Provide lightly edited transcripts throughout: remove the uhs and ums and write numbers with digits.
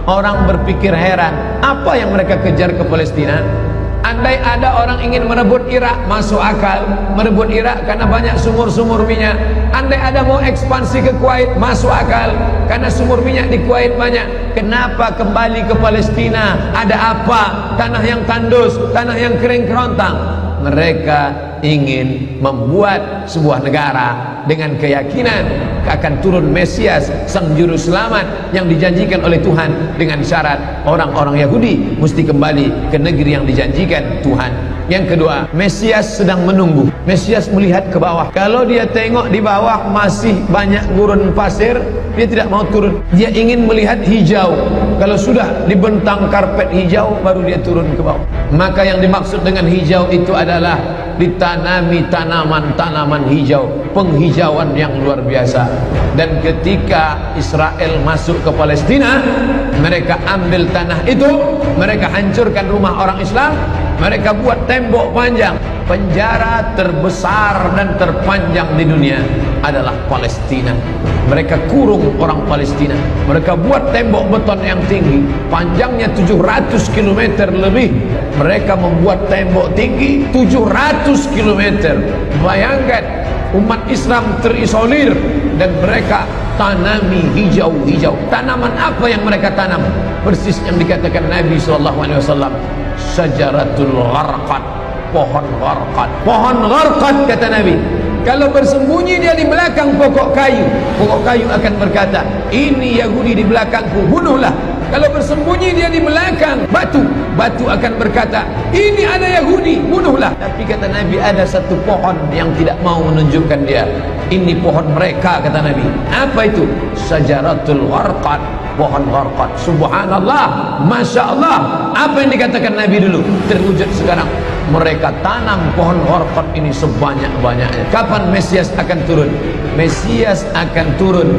Orang berpikir heran, apa yang mereka kejar ke Palestina? Andai ada orang ingin merebut Irak, masuk akal. Merebut Irak karena banyak sumur-sumur minyak. Andai ada mau ekspansi ke Kuwait, masuk akal, karena sumur minyak di Kuwait banyak. Kenapa kembali ke Palestina? Ada apa? Tanah yang tandus, tanah yang kering kerontang. Mereka ingin membuat sebuah negara dengan keyakinan akan turun Mesias, sang juru selamat yang dijanjikan oleh Tuhan, dengan syarat orang-orang Yahudi mesti kembali ke negeri yang dijanjikan Tuhan. Yang kedua, Mesias sedang menunggu. Mesias melihat ke bawah. Kalau dia tengok di bawah masih banyak gurun pasir, dia tidak mau turun. Dia ingin melihat hijau. Kalau sudah dibentang karpet hijau, baru dia turun ke bawah. Maka yang dimaksud dengan hijau itu adalah ditanami tanaman-tanaman hijau, penghijauan yang luar biasa. Dan ketika Israel masuk ke Palestina, mereka ambil tanah itu, mereka hancurkan rumah orang Islam, mereka buat tembok panjang. Penjara terbesar dan terpanjang di dunia adalah Palestina. Mereka kurung orang Palestina. Mereka buat tembok beton yang tinggi, panjangnya 700 km lebih. Mereka membuat tembok tinggi 700 km. Bayangkan, umat Islam terisolir dan mereka tanami hijau-hijau. Tanaman apa yang mereka tanam? Persis yang dikatakan Nabi SAW, syajaratul gharqad, pohon gharqad. Pohon gharqad, kata Nabi, kalau bersembunyi dia di belakang pokok kayu akan berkata, ini Yahudi di belakangku, bunuhlah. Kalau bersembunyi dia di belakang batu akan berkata, ini ada Yahudi, bunuhlah. Tapi kata Nabi, ada satu pohon yang tidak mau menunjukkan dia. Ini pohon mereka, kata Nabi. Apa itu? Syajaratul gharqad, pohon gharqad. Subhanallah, Masya Allah. Apa yang dikatakan Nabi dulu terwujud sekarang. Mereka tanam pohon gharqad ini sebanyak-banyaknya. Kapan Mesias akan turun? Mesias akan turun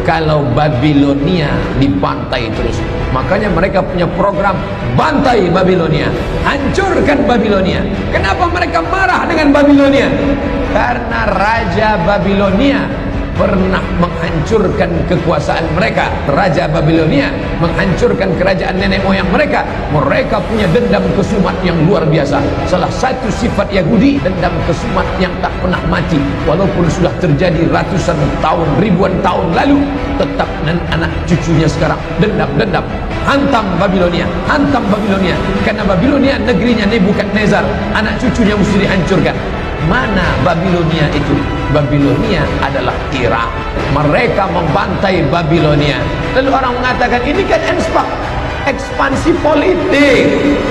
kalau Babilonia dibantai terus. Makanya mereka punya program bantai Babilonia, hancurkan Babilonia. Kenapa mereka marah dengan Babilonia? Karena Raja Babilonia pernah menghancurkan kekuasaan mereka. Raja Babilonia menghancurkan kerajaan nenek moyang mereka. Mereka punya dendam kesumat yang luar biasa. Salah satu sifat Yahudi, dendam kesumat yang tak pernah mati. Walaupun sudah terjadi ratusan tahun, ribuan tahun lalu, tetap anak cucunya sekarang dendam. Hantam Babilonia, hantam Babilonia. Karena Babilonia negerinya Nebukadnezar, anak cucunya mesti dihancurkan. Mana Babilonia itu? Babilonia adalah Irak. Mereka membantai Babilonia. Lalu orang mengatakan, ini kan ekspansi politik,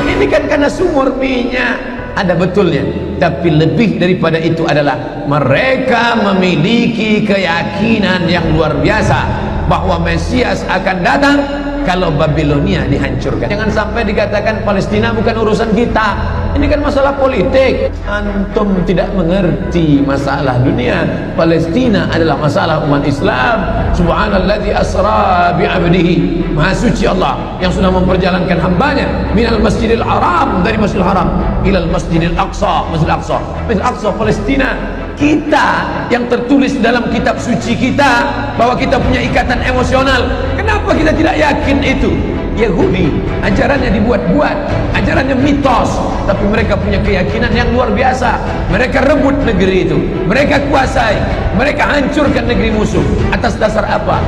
ini kan karena sumur minyak. Ada betulnya, tapi lebih daripada itu adalah mereka memiliki keyakinan yang luar biasa bahwa Mesias akan datang kalau Babilonia dihancurkan. Jangan sampai dikatakan Palestina bukan urusan kita. Ini kan masalah politik. Antum tidak mengerti masalah dunia. Palestina adalah masalah umat Islam. Subhanalladzi asra bi'abdihi. Maha suci Allah yang sudah memperjalankan hambanya minal masjidil haram, dari masjidil haram ilal masjidil aqsa, masjidil aqsa. Masjidil aqsa Palestina. Kita yang tertulis dalam kitab suci kita bahwa kita punya ikatan emosional. Kenapa kita tidak yakin itu? Yahudi ajarannya dibuat-buat, ajarannya mitos, tapi mereka punya keyakinan yang luar biasa. Mereka rebut negeri itu, mereka kuasai, mereka hancurkan negeri musuh. Atas dasar apa?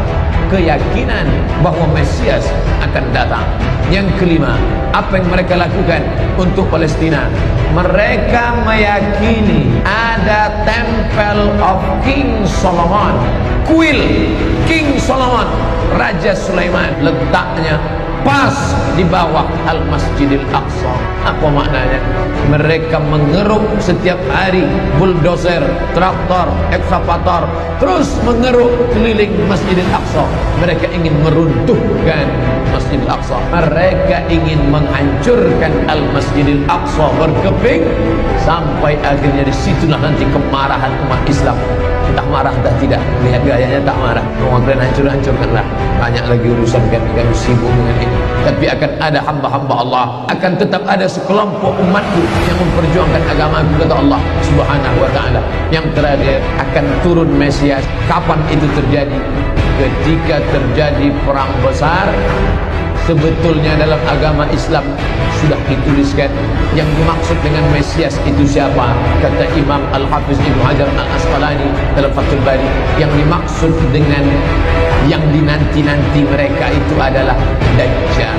Keyakinan bahwa Mesias akan datang. Yang kelima, apa yang mereka lakukan untuk Palestina? Mereka meyakini ada Temple of King Solomon, kuil King Solomon, Raja Sulaiman, letaknya pas di bawah Al-Masjidil Aqsa. Apa maknanya? Mereka mengeruk setiap hari bulldozer, traktor, ekskavator, terus mengeruk keliling Masjidil Aqsa. Mereka ingin meruntuhkan Masjidil Aqsa. Mereka ingin menghancurkan Al-Masjidil Aqsa berkeping, sampai akhirnya disitulah nanti kemarahan umat Islam. Entah marah entah tidak. Lihat gayanya tak marah. Kalian hancurkanlah. Banyak lagi urusan kami sibuk dengan ini. Tapi akan ada hamba-hamba Allah, akan tetap ada sekelompok umatku yang memperjuangkan agama, kata Allah Subhanahu wa ta'ala. Yang terakhir, akan turun Mesias. Kapan itu terjadi? Ketika terjadi perang besar, Sebetulnya dalam agama Islam sudah dituliskan yang dimaksud dengan Mesias itu siapa. Kata Imam Al-Hafiz Ibnu Hajar Al-Asqalani dalam Fathul Bari, yang dimaksud dengan yang dinanti-nanti mereka itu adalah Dajjal.